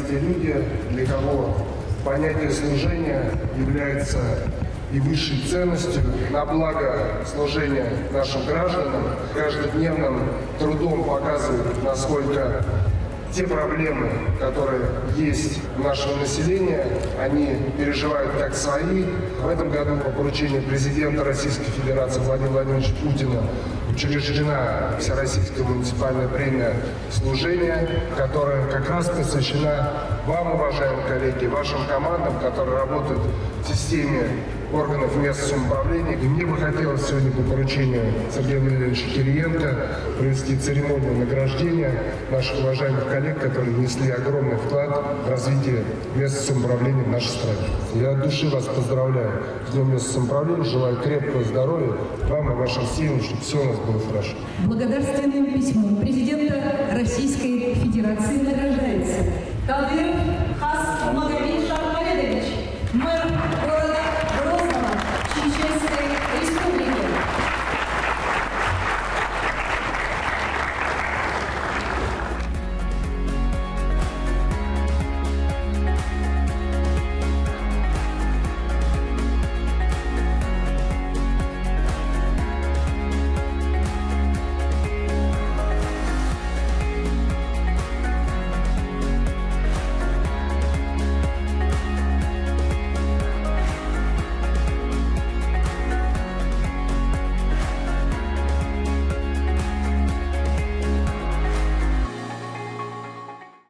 те люди, для кого понятие служения является и высшей ценностью на благо служения нашим гражданам, каждодневным трудом показывают, насколько те проблемы, которые есть у нашего населения, они переживают как свои. В этом году по поручению президента Российской Федерации Владимира Владимировича Путина учреждена Всероссийская муниципальная премия служения, которая как раз посвящена вам, уважаемые коллеги, вашим командам, которые работают в системе органов местного самоуправления. И мне бы хотелось сегодня по поручению Сергея Валерьевича Кириенко провести церемонию награждения наших уважаемых коллег, которые внесли огромный вклад в развитие местного самоуправления в нашей стране. Я от души вас поздравляю с Днем местного самоуправления, желаю крепкого здоровья вам и вашим семьям, чтобы все у нас было хорошо. Благодарственным письмом президента Российской Федерации награждается Кадыров